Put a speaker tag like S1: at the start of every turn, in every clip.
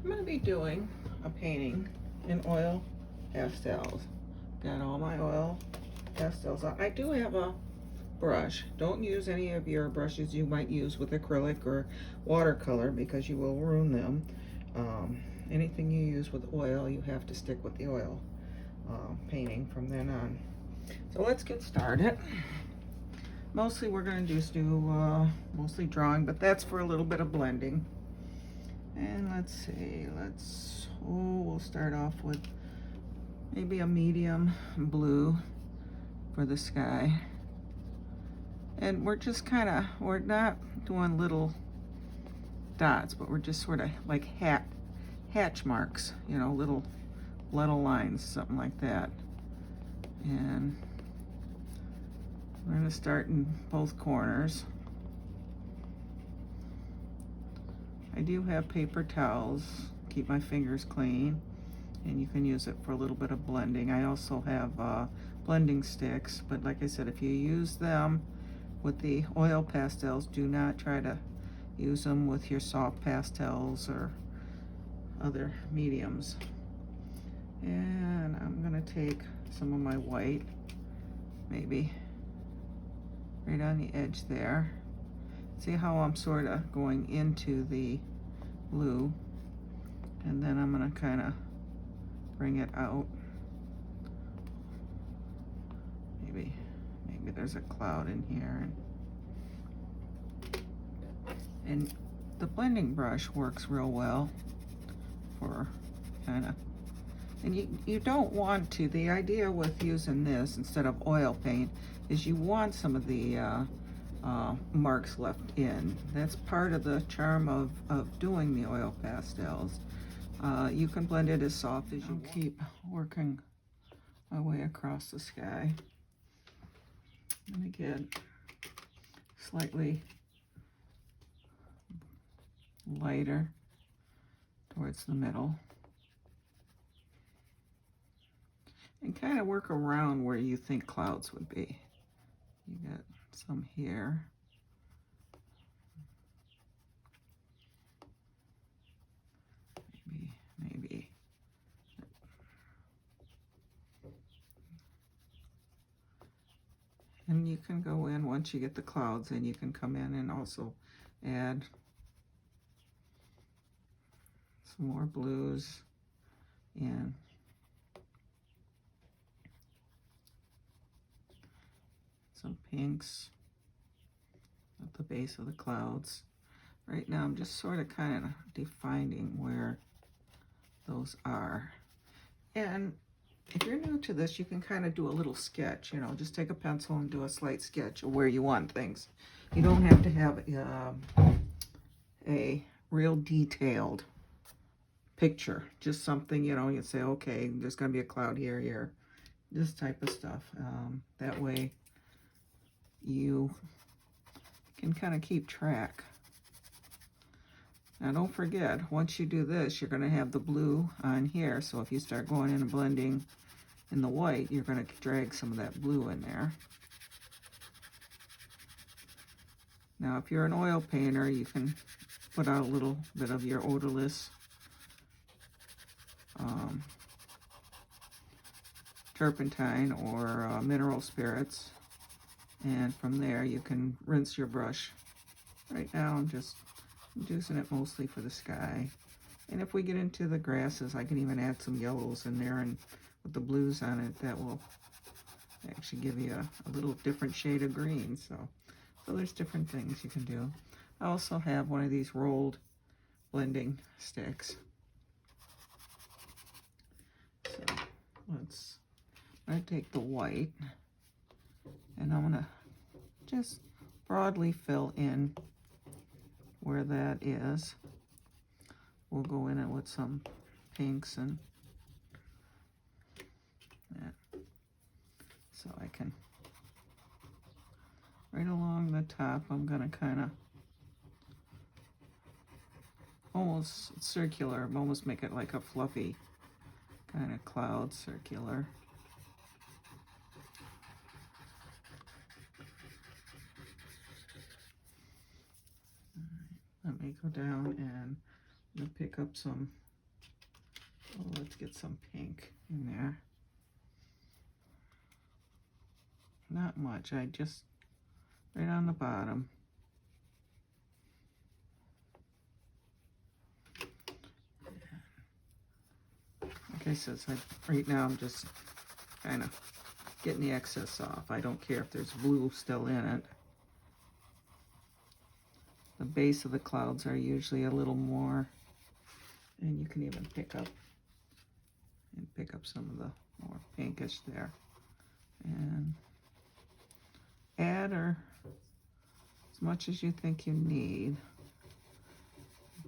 S1: I'm going to be doing a painting in oil pastels. Got all my oil pastels on. I do have a brush. Don't use any of your brushes you might use with acrylic or watercolor because you will ruin them. Anything you use with oil, you have to stick with the oil painting from then on. So let's get started. Mostly we're going to just do mostly drawing, but that's for a little bit of blending. And let's see, we'll start off with maybe a medium blue for the sky. And we're just we're not doing little dots, but we're just sort of like hatch marks, you know, little lines, something like that. And we're going to start in both corners. I do have paper towels, keep my fingers clean, and you can use it for a little bit of blending. I also have blending sticks, but like I said, if you use them with the oil pastels, do not try to use them with your soft pastels or other mediums. And I'm gonna take some of my white, maybe right on the edge there. See how I'm sort of going into the blue, and then I'm gonna kind of bring it out. Maybe there's a cloud in here, and the blending brush works real well for and you don't want to, the idea with using this instead of oil paint is you want some of the marks left in. That's part of the charm of doing the oil pastels. You can blend it as soft as you keep working my way across the sky. I'm gonna get slightly lighter towards the middle. And kind of work around where you think clouds would be. You got some here. Maybe. And you can go in, once you get the clouds in, you can come in and also add some more blues and some pinks at the base of the clouds. Right now I'm just sort of kind of defining where those are. And if you're new to this, you can kind of do a little sketch, you know, just take a pencil and do a slight sketch of where you want things. You don't have to have a real detailed picture, just something, you know, you say, okay, there's going to be a cloud here, this type of stuff. That way you can kind of keep track. Now don't forget, once you do this, you're going to have the blue on here, so if you start going in and blending in the white, you're going to drag some of that blue in there. Now if you're an oil painter, you can put out a little bit of your odorless turpentine or mineral spirits, and from there you can rinse your brush. Right now I'm just using it mostly for the sky, and if we get into the grasses, I can even add some yellows in there, and with the blues on it, that will actually give you a little different shade of green. So there's different things you can do. I also have one of these rolled blending sticks. So I'm going to take the white, and I'm going to just broadly fill in where that is. We'll go in it with some pinks and that. So I can, right along the top, I'm going to kind of almost circular, almost make it like a fluffy kind of cloud, circular. Let me go down and pick up some So let's get some pink in there. Not much, I just, right on the bottom. Like I said, so right now I'm just kind of getting the excess off. I don't care if there's blue still in it. The base of the clouds are usually a little more, and you can even pick up some of the more pinkish there. And add or as much as you think you need,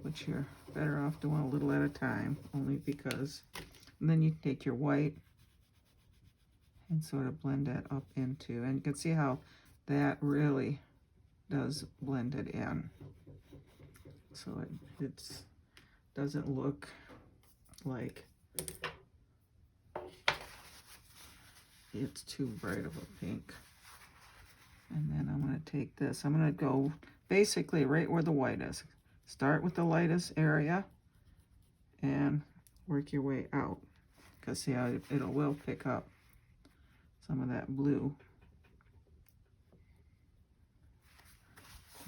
S1: but you're better off doing a little at a time, only because, and then you take your white and sort of blend that up into, and you can see how that really does blend it in. So it doesn't look like it's too bright of a pink. And then I'm going to take this, I'm going to go basically right where the white is. Start with the lightest area and work your way out, because see how it will pick up some of that blue.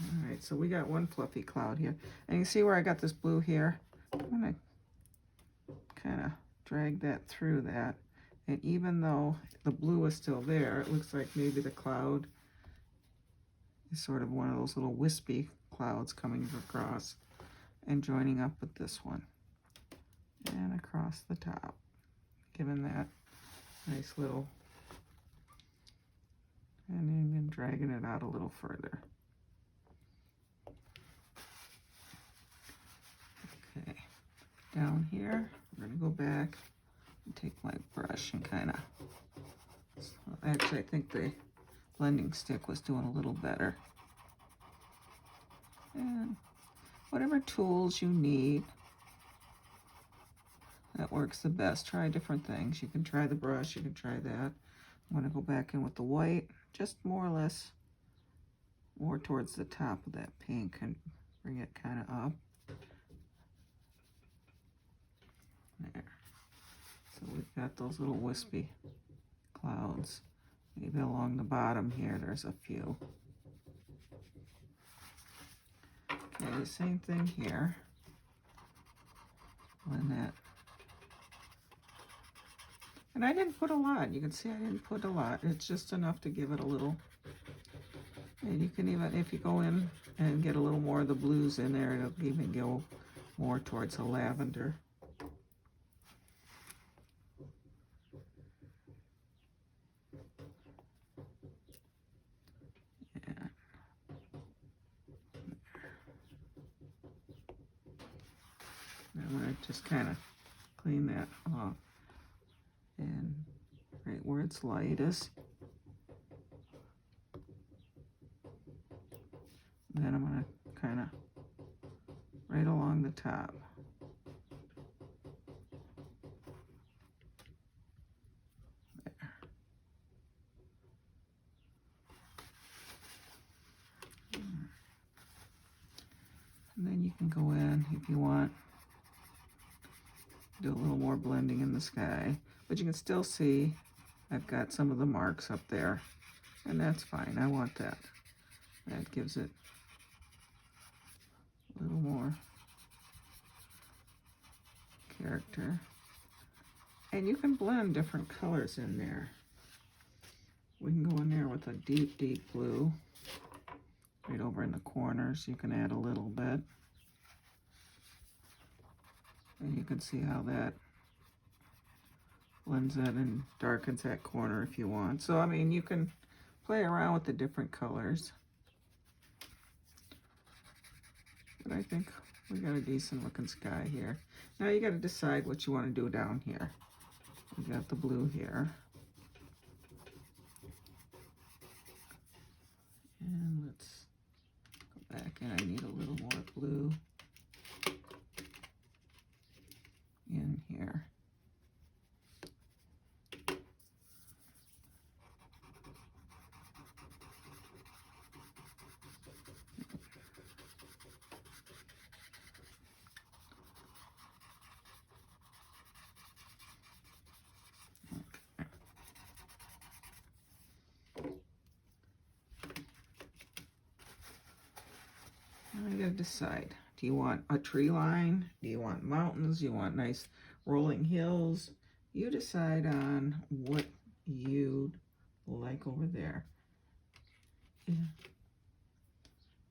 S1: All right, so we got one fluffy cloud here, and you see where I got this blue here? I'm gonna kind of drag that through that, and even though the blue is still there, it looks like maybe the cloud is sort of one of those little wispy clouds coming across and joining up with this one and across the top, giving that nice little, and then dragging it out a little further. Okay, down here, we're gonna go back and take my brush and kind of, actually I think the blending stick was doing a little better. And whatever tools you need, that works the best. Try different things. You can try the brush, you can try that. I'm gonna go back in with the white, just more or less more towards the top of that pink, and bring it kind of up. There. So we've got those little wispy clouds. Maybe along the bottom here, there's a few. Okay, the same thing here. Blend that. And I didn't put a lot. You can see I didn't put a lot. It's just enough to give it a little. And you can even, if you go in and get a little more of the blues in there, it'll even go more towards the lavender. I'm going to just kind of clean that off, and right where it's lightest. And then I'm going to kind of right along the top. There. And then you can go in if you want. Do a little more blending in the sky, but you can still see I've got some of the marks up there, and that's fine. I want that. That gives it a little more character. And you can blend different colors in there. We can go in there with a deep, deep blue. Right over in the corners, you can add a little bit. And you can see how that blends that and darkens that corner if you want. So, I mean, you can play around with the different colors. But I think we got a decent looking sky here. Now you got to decide what you want to do down here. We got the blue here. And let's go back, and I need a little more blue in here. I gotta decide. Do you want a tree line? Do you want mountains? Do you want nice rolling hills? You decide on what you'd like over there. Yeah.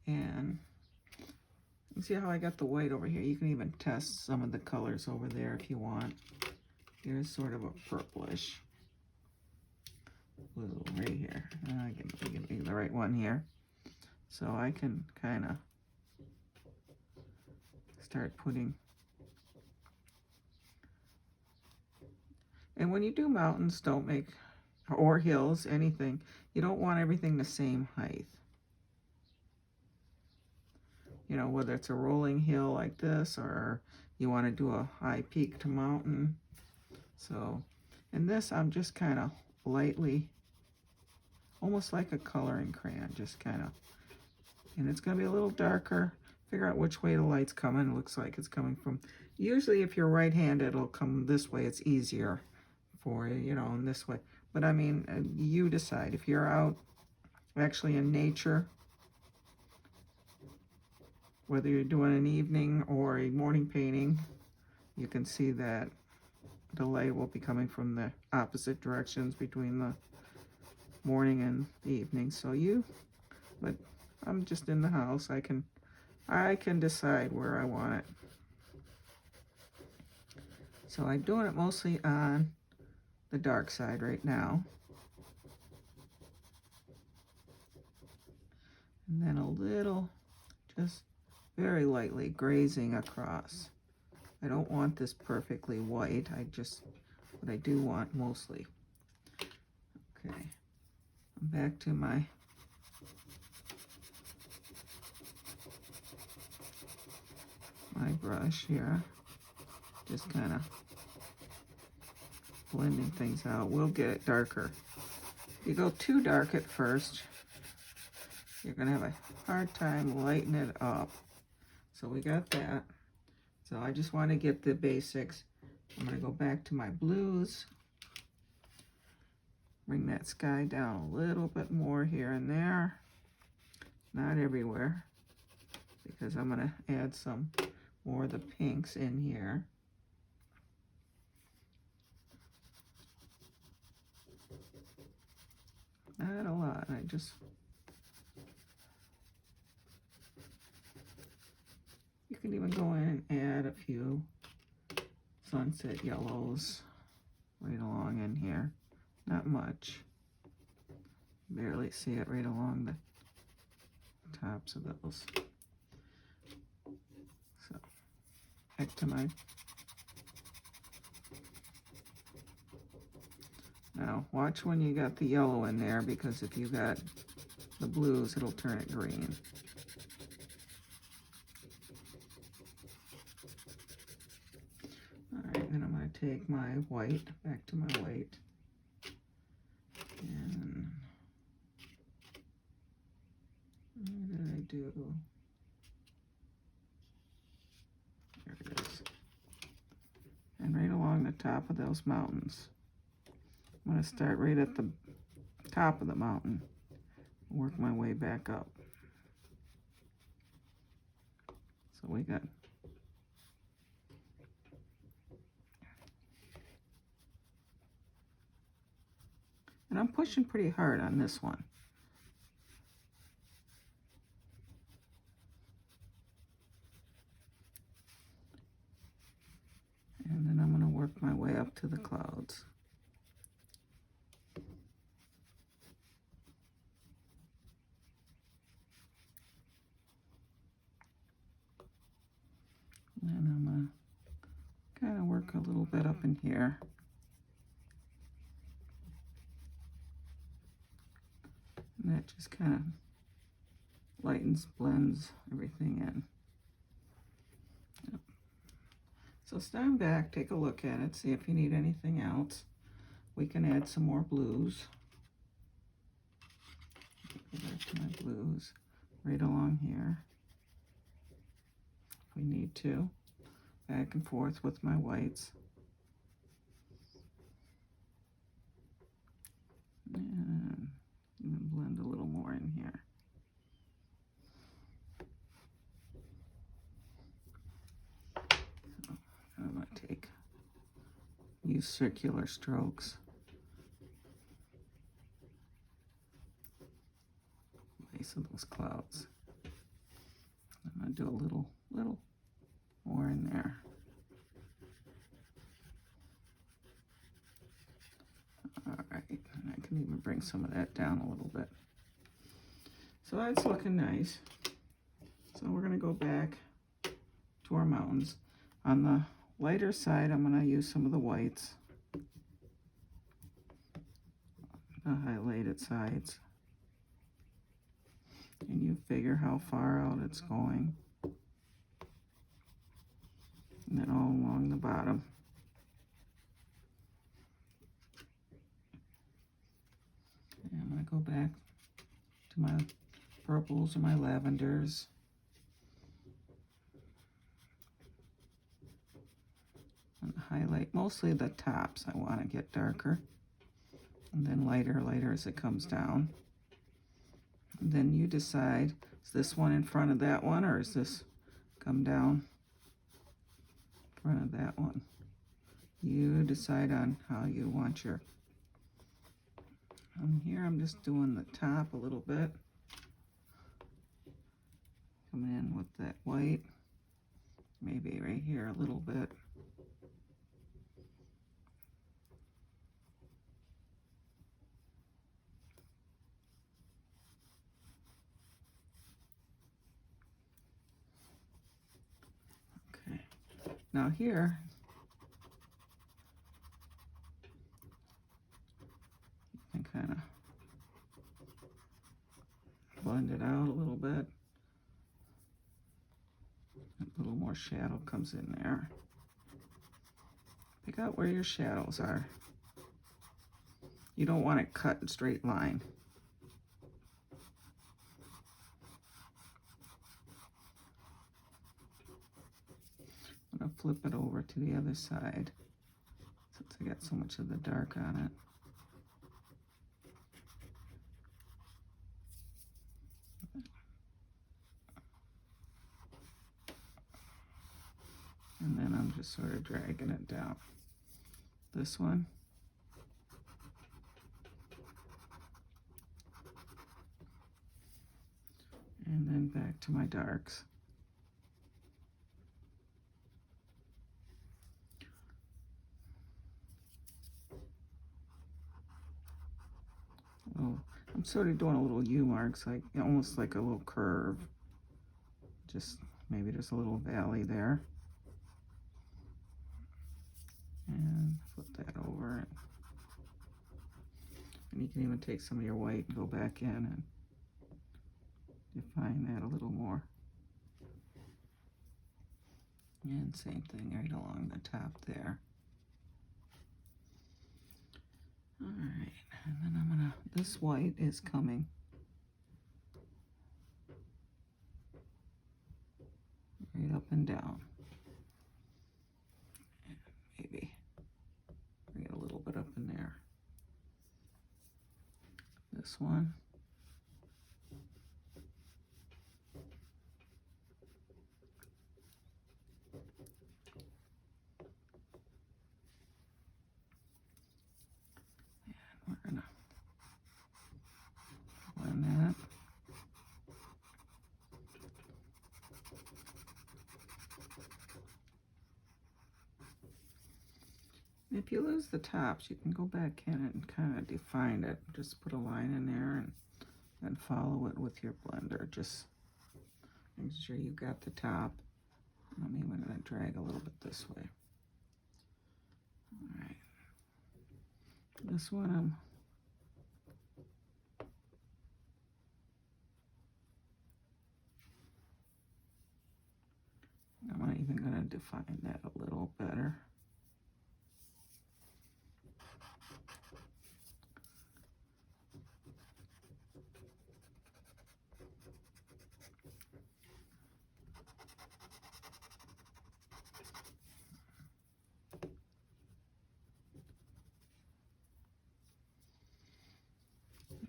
S1: And you see how I got the white over here? You can even test some of the colors over there if you want. Here's sort of a purplish blue right here. Give me the right one here. So I can kind of start putting. And when you do mountains, don't make, or hills, anything, you don't want everything the same height. You know, whether it's a rolling hill like this, or you want to do a high peaked mountain. So, in this, I'm just kind of lightly, almost like a coloring crayon, just kind of, and it's going to be a little darker. Figure out which way the light's coming. It looks like it's coming from, usually if you're right-handed, it'll come this way. It's easier for you, you know, in this way. But I mean, you decide. If you're out actually in nature, whether you're doing an evening or a morning painting, you can see that the light will be coming from the opposite directions between the morning and the evening. So but I'm just in the house. I can decide where I want it. So I'm doing it mostly on the dark side right now. And then a little, just very lightly grazing across. I don't want this perfectly white. But I do want mostly. Okay, I'm back to my brush here. Just kind of blending things out. We'll get it darker. If you go too dark at first, you're going to have a hard time lightening it up. So we got that. So I just want to get the basics. I'm going to go back to my blues. Bring that sky down a little bit more here and there. Not everywhere, because I'm going to add some more of the pinks in here. Not a lot. You can even go in and add a few sunset yellows right along in here. Not much. Barely see it right along the tops of those. So, back to my... Now, watch when you got the yellow in there, because if you got the blues, it'll turn it green. Alright, then I'm going to take my white, back to my white. And what did I do? There it is. And right along the top of those mountains. I'm going to start right at the top of the mountain, work my way back up. So we got, and I'm pushing pretty hard on this one. And then I'm going to work my way up to the clouds. And I'm going to kind of work a little bit up in here. And that just kind of lightens, blends everything in. Yep. So stand back, take a look at it, see if you need anything else. We can add some more blues. Go back to my blues right along here. We need to, back and forth with my whites. And blend a little more in here. use circular strokes. Base of those clouds. I'm going to do a little more in there. All right, and I can even bring some of that down a little bit. So that's looking nice. So we're going to go back to our mountains. On the lighter side, I'm going to use some of the whites, the highlighted sides. And you figure how far out it's going. And then all along the bottom. And I'm going to go back to my purples or my lavenders. And highlight mostly the tops. I want to get darker. And then lighter as it comes down. And then you decide, is this one in front of that one, or is this come down in front of that one? You decide on how you want your, here I'm just doing the top a little bit. Come in with that white, maybe right here a little bit. Now here, you can kind of blend it out a little bit. A little more shadow comes in there. Pick out where your shadows are. You don't want it cut in straight line. I'm going to flip it over to the other side since I got so much of the dark on it. And then I'm just sort of dragging it down. This one. And then back to my darks. Oh, I'm sort of doing a little U marks, like almost like a little curve. Just maybe there's a little valley there. And flip that over. And you can even take some of your white and go back in and define that a little more. And same thing right along the top there. All right, and then I'm gonna, this white is coming right up and down. And maybe bring it a little bit up in there. This one. We're gonna blend that. If you lose the tops, you can go back in and kind of define it. Just put a line in there and then follow it with your blender. Just make sure you got the top. I'm even going to drag a little bit this way. All right. This one I'm even going to define that a little better.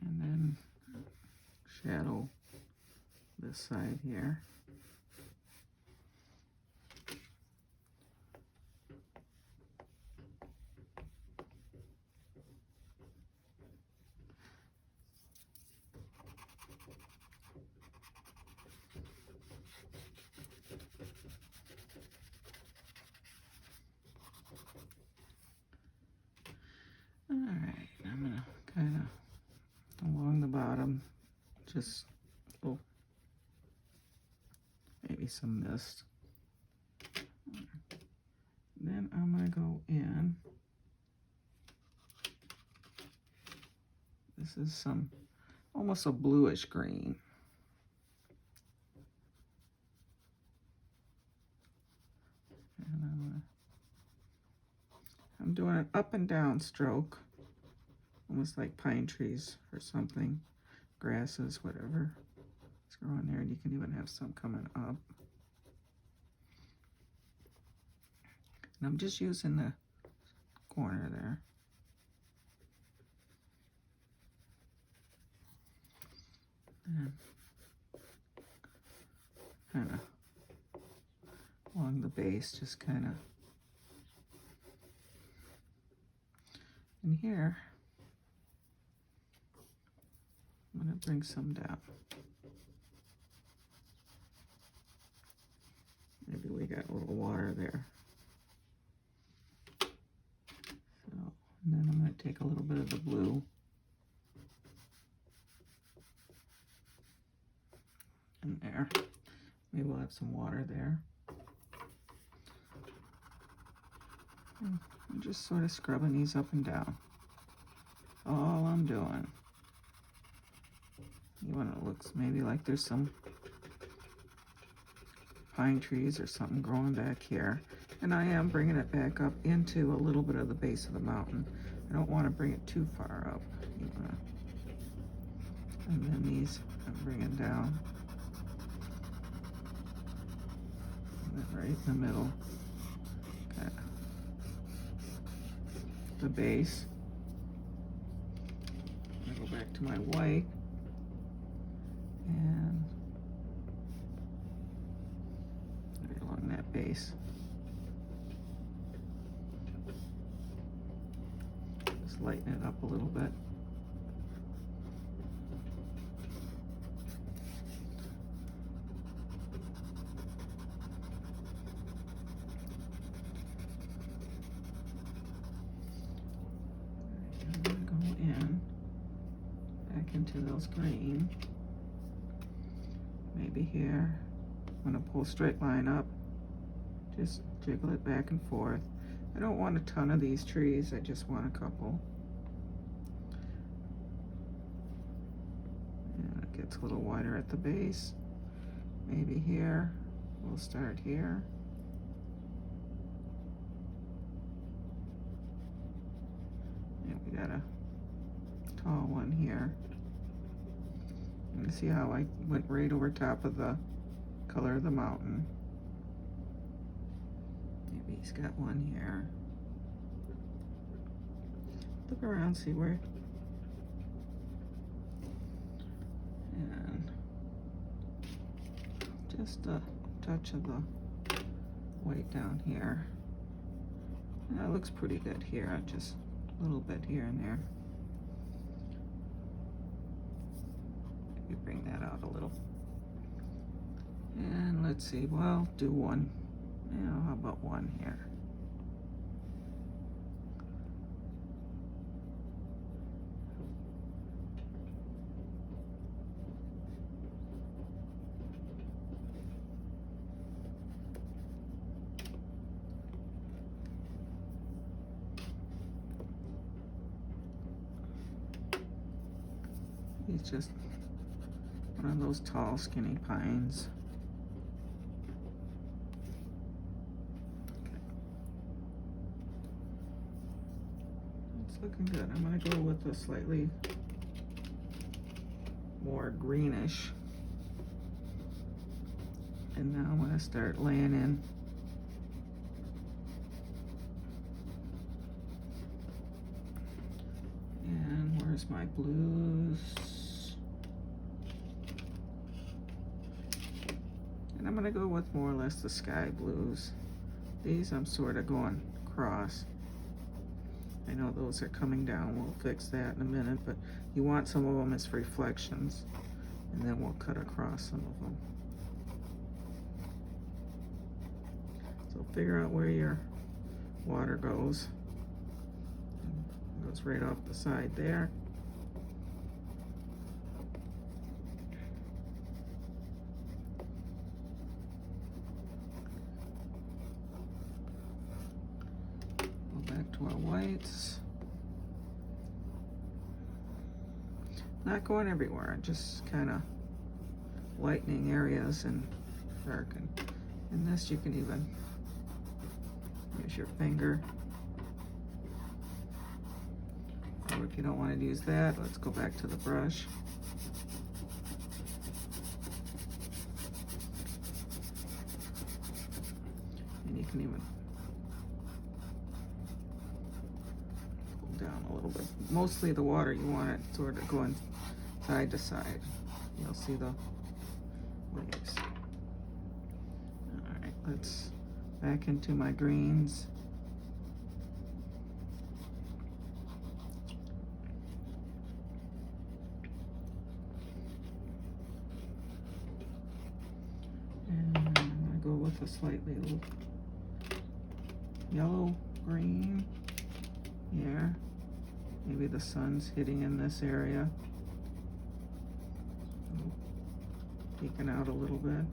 S1: And then shadow this side here. Alright, I'm gonna kind of along the bottom, just, oh, maybe some mist. Then I'm gonna go in. This is some, almost a bluish green. And I'm doing an up and down stroke, almost like pine trees or something, grasses, whatever is growing there, and you can even have some coming up. And I'm just using the corner there. And kind of along the base, just kind of. And here, I'm going to bring some down. Maybe we got a little water there. So, and then I'm going to take a little bit of the blue. In there. Maybe we'll have some water there. And I'm just sort of scrubbing these up and down. All I'm doing. You want it looks maybe like there's some pine trees or something growing back here. And I am bringing it back up into a little bit of the base of the mountain. I don't want to bring it too far up. And then these I'm bringing down. Right in the middle, okay. The base. I'm gonna go back to my white and right along that base. Just lighten it up a little bit. Into those green, maybe here. I'm going to pull a straight line up, just jiggle it back and forth. I don't want a ton of these trees, I just want a couple. And it gets a little wider at the base, maybe here. We'll start here. And we got a tall one here. You see how I went right over top of the color of the mountain. Maybe he's got one here. Look around, see where. And just a touch of the white down here. That looks pretty good here, just a little bit here and there. You bring that out a little. And let's see, well, do one. You know, how about one here? He's just one of those tall, skinny pines. Okay. It's looking good. I'm going to go with a slightly more greenish. And now I'm going to start laying in and where's my blues? And I'm going to go with more or less the sky blues. These I'm sort of going across. I know those are coming down. We'll fix that in a minute, but you want some of them as reflections, and then we'll cut across some of them. So figure out where your water goes. Go goes right off the side there. Go back to our whites. Not going everywhere, just kind of lightening areas and darken. And this you can even use your finger. Or if you don't want to use that, let's go back to the brush. And you can even pull down a little bit. Mostly the water, you want it sort of going side to side. You'll see the waves. All right, let's back into my greens. And I'm gonna go with a slightly yellow green here. Maybe the sun's hitting in this area. Peeking out a little bit.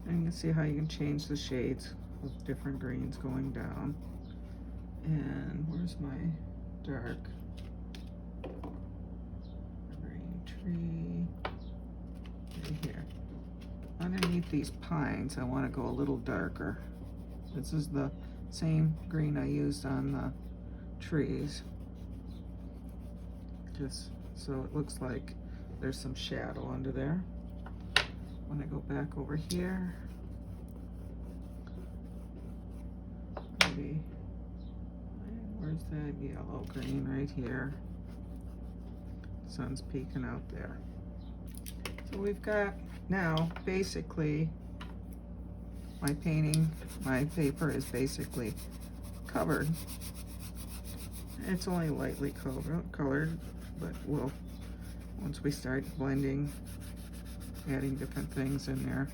S1: And you can see how you can change the shades with different greens going down. And where's my dark green tree? Right here. Underneath these pines, I want to go a little darker. This is the same green I used on the trees. Just so it looks like there's some shadow under there. When I go back over here, maybe, where's that yellow green right here? Sun's peeking out there. So we've got now basically my painting, my paper is basically covered. It's only lightly colored, but we'll, once we start blending, adding different things in there.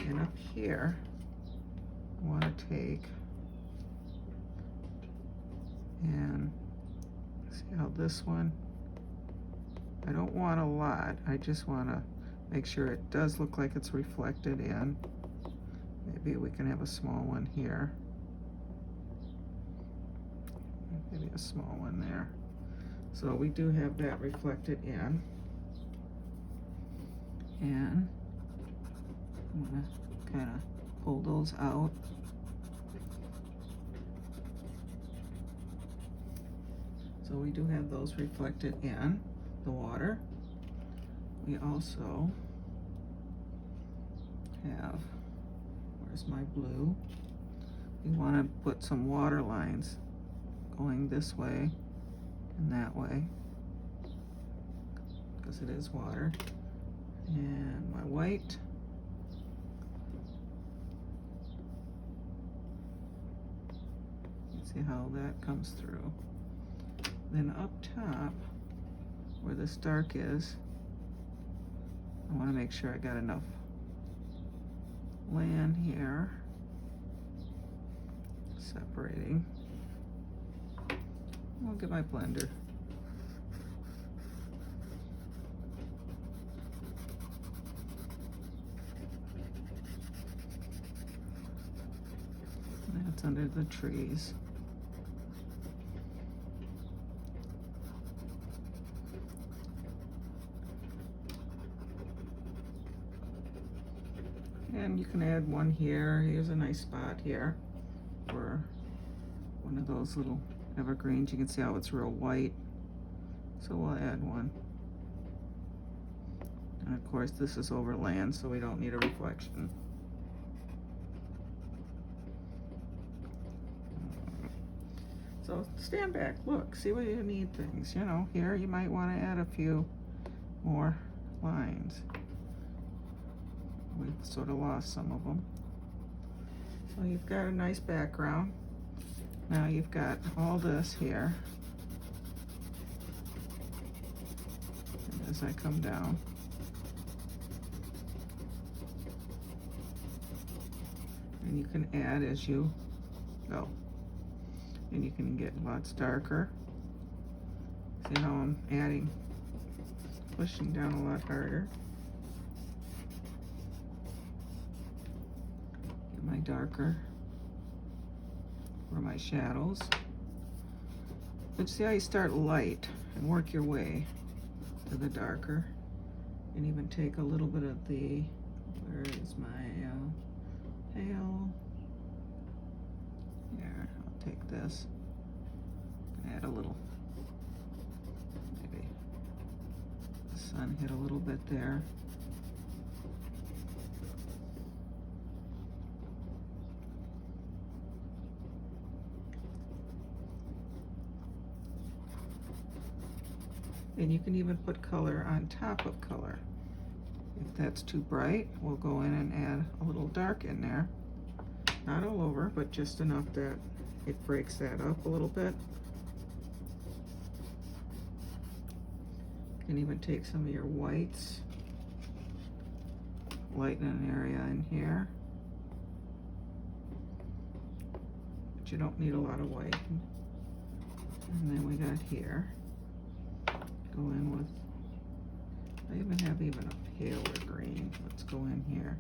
S1: And up here, I want to take and see how this one, I don't want a lot, I just want to make sure it does look like it's reflected in. Maybe we can have a small one here. Maybe a small one there. So we do have that reflected in. And I'm gonna kind of pull those out. So we do have those reflected in the water. We also have, where's my blue? We want to put some water lines going this way and that way because it is water. And my white. See how that comes through. Then up top, where this dark is, I want to make sure I got enough land here, separating. I'll get my blender. That's under the trees. And you can add one here. Here's a nice spot here for one of those little evergreens. You can see how it's real white. So we'll add one. And of course this is over land, so we don't need a reflection. So stand back, look, see where you need things. You know, here you might want to add a few more lines. We've sort of lost some of them. So you've got a nice background. Now you've got all this here. And as I come down, and And you can add as you go. And you can get lots darker. See how I'm adding, pushing down a lot harder. Get my darker for my shadows. But see how you start light and work your way to the darker. And even take a little bit of the, where is my pale? Here, I'll take this. Add a little, maybe the sun hit a little bit there. And you can even put color on top of color. If that's too bright, we'll go in and add a little dark in there. Not all over, but just enough that it breaks that up a little bit. You can even take some of your whites, lighten an area in here. But you don't need a lot of white. And then we got here. Go in with, I even have a paler green. Let's go in here.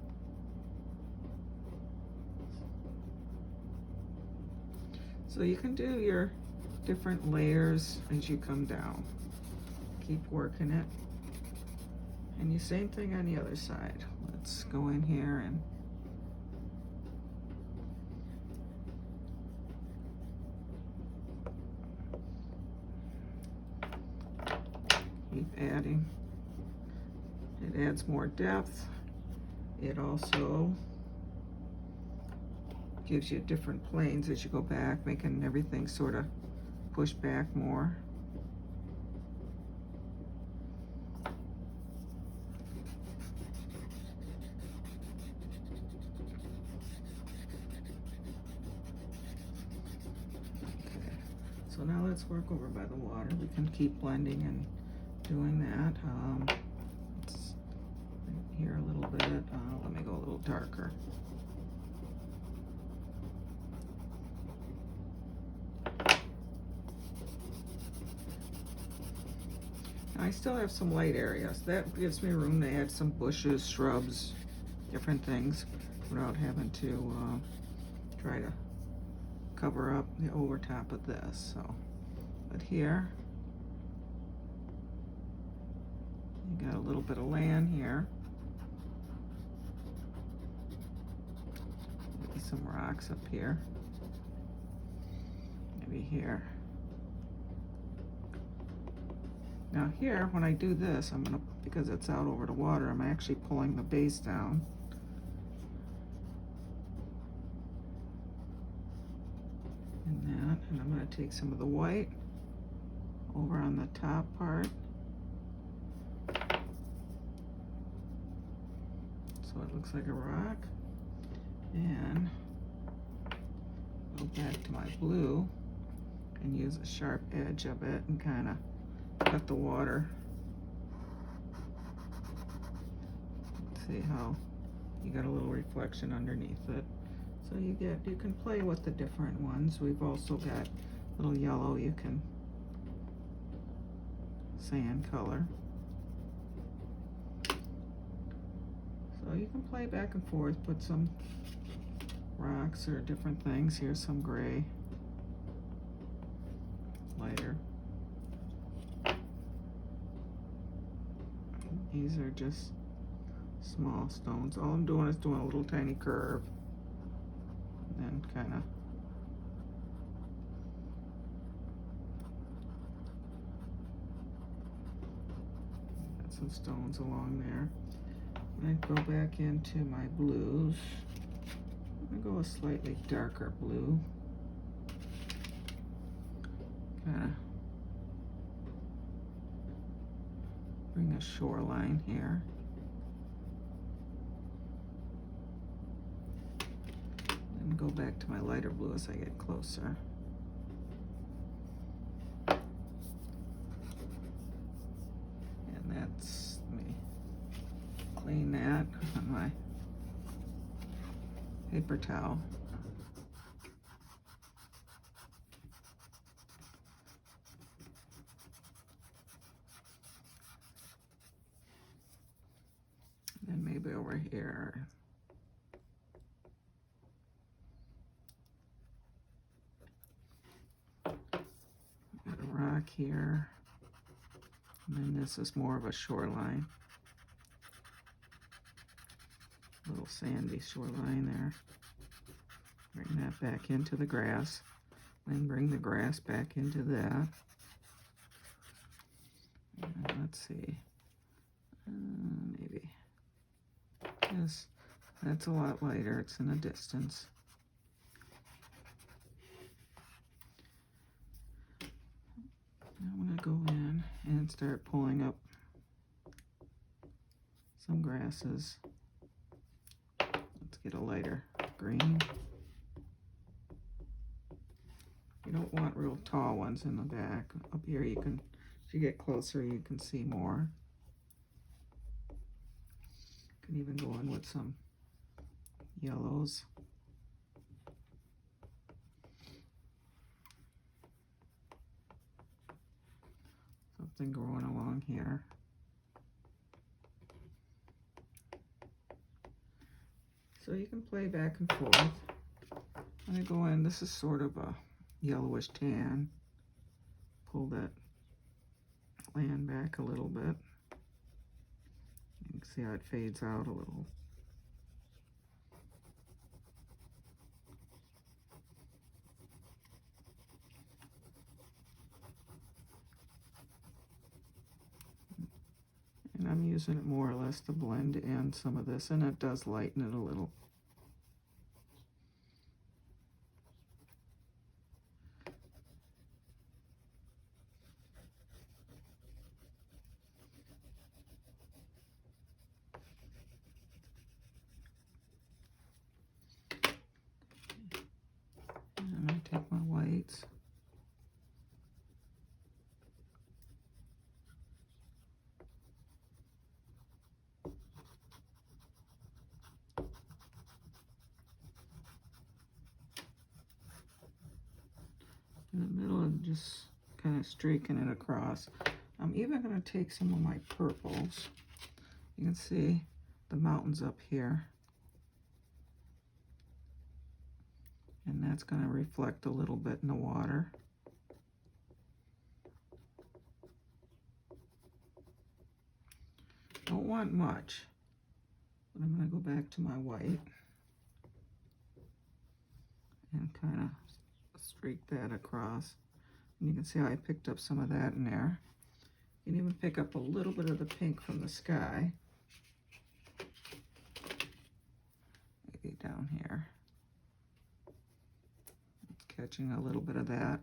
S1: So you can do your different layers as you come down. Keep working it. And the same thing on the other side. Let's go in here and keep adding. It adds more depth. It also gives you different planes as you go back, making everything sort of push back more. Okay, so now let's work over by the water. We can keep blending and doing that. Let's here a little bit. Let me go a little darker. I still have some light areas. That gives me room to add some bushes, shrubs, different things without having to try to cover up the over top of this. So, but here, you got a little bit of land here. Maybe some rocks up here. Maybe here. Now here, when I do this, I'm gonna, because it's out over the water, I'm actually pulling the base down. And that, and I'm gonna take some of the white over on the top part. So it looks like a rock. And go back to my blue and use a sharp edge of it and kind of cut the water. See how you got a little reflection underneath it. So you can play with the different ones. We've also got little yellow you can sand color. So you can play back and forth, put some rocks or different things. Here's some gray, lighter. These are just small stones. All I'm doing is doing a little tiny curve. And then kind of got some stones along there. And I go back into my blues. I'm gonna go a slightly darker blue. Kind of bring a shoreline here. And go back to my lighter blue as I get closer. And that's, let me clean that on my paper towel. And maybe over here. Got a rock here. And then this is more of a shoreline. Little sandy shoreline there. Bring that back into the grass. Then bring the grass back into that. And let's see. Maybe. Yes, that's a lot lighter. It's in the distance. I'm going to go in and start pulling up some grasses. Let's get a lighter green. You don't want real tall ones in the back. Up here you can, if you get closer, you can see more. You can even go in with some yellows. Something growing along here. So you can play back and forth. I'm going to go in, this is sort of a yellowish tan. Pull that land back a little bit. You can see how it fades out a little. And I'm using it more or less to blend in some of this, and it does lighten it a little. And I take my whites. In the middle and just kind of streaking it across. I'm even going to take some of my purples. You can see the mountains up here. And that's going to reflect a little bit in the water. Don't want much. But I'm going to go back to my white. And kind of streak that across. And you can see how I picked up some of that in there. You can even pick up a little bit of the pink from the sky. Maybe down here. It's catching a little bit of that.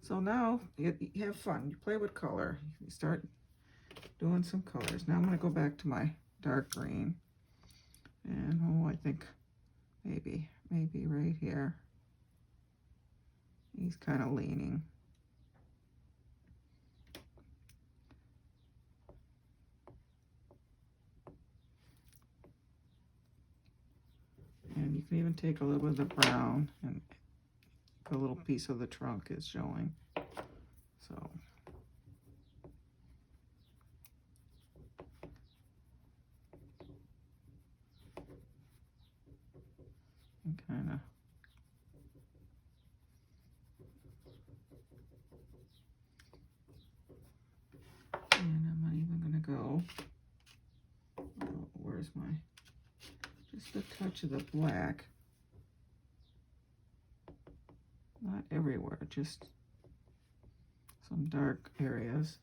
S1: So now you have fun. You play with color. You start doing some colors. Now I'm going to go back to my dark green. And I think maybe right here. He's kind of leaning. And you can even take a little bit of the brown, and a little piece of the trunk is showing. So and kind of and I'm not even going to go, oh, where's my, just a touch of the black, not everywhere, just some dark areas,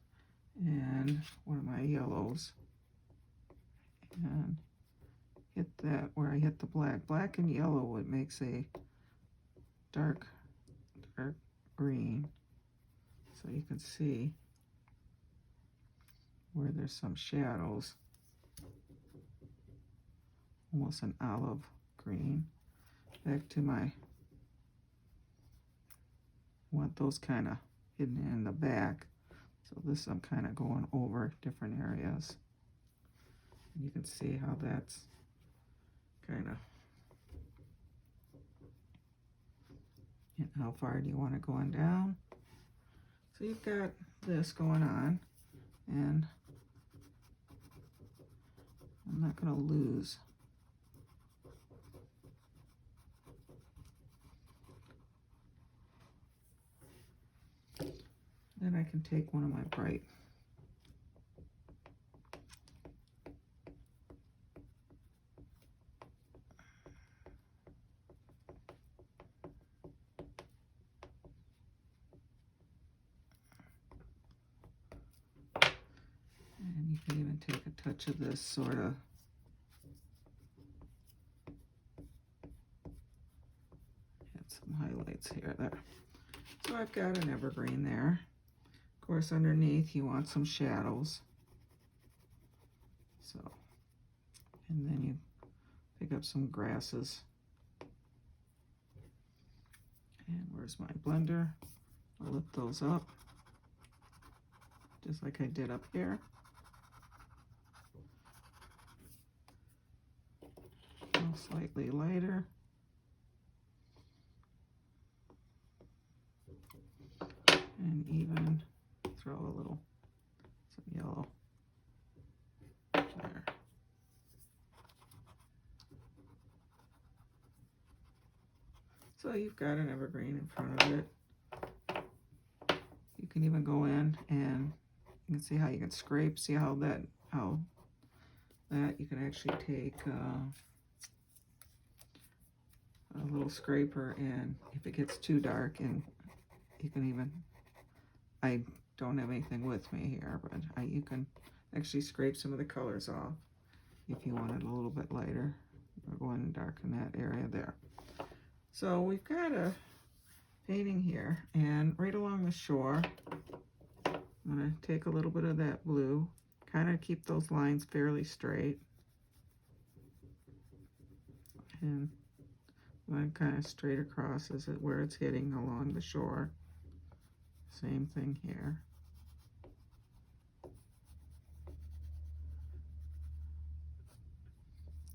S1: and one of my yellows, and hit that where I hit the black and yellow, it makes a dark green, so you can see where there's some shadows, almost an olive green. Back to my, want those kind of hidden in the back, so this I'm kind of going over different areas. And you can see how that's kind of And how far do you want it going down? So you've got this going on, and I'm not going to lose. Then I can take one of my bright and you can even take a touch of this sort of add some highlights here there. So I've got an evergreen there. Of course, underneath you want some shadows. So, and then you pick up some grasses. And where's my blender? I'll lift those up, just like I did up here. Go slightly lighter. And even throw a little, some yellow there. So you've got an evergreen in front of it. You can even go in and you can see how you can scrape. See how that you can actually take a little scraper, and if it gets too dark, and you can even, I don't have anything with me here, but you can actually scrape some of the colors off if you want it a little bit lighter. We're going to darken that area there. So we've got a painting here, and right along the shore, I'm going to take a little bit of that blue, kind of keep those lines fairly straight, and one kind of straight across as it where it's hitting along the shore. Same thing here.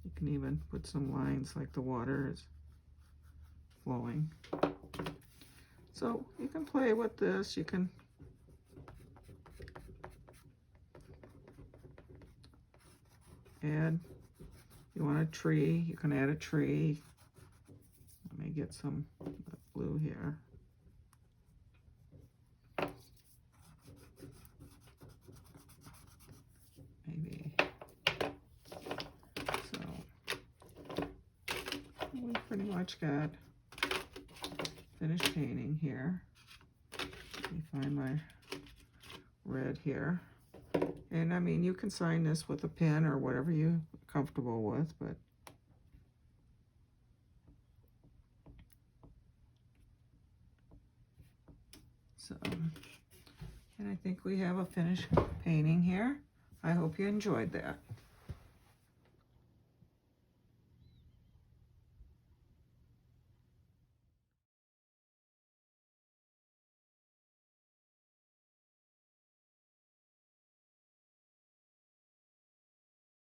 S1: You can even put some lines like the water is flowing. So you can play with this. You can add, you want a tree, you can add a tree. Let me get some blue here. Maybe. So we pretty much got finished painting here. Let me find my red here. And I mean, you can sign this with a pen or whatever you're comfortable with, but so, and I think we have a finished painting here. I hope you enjoyed that.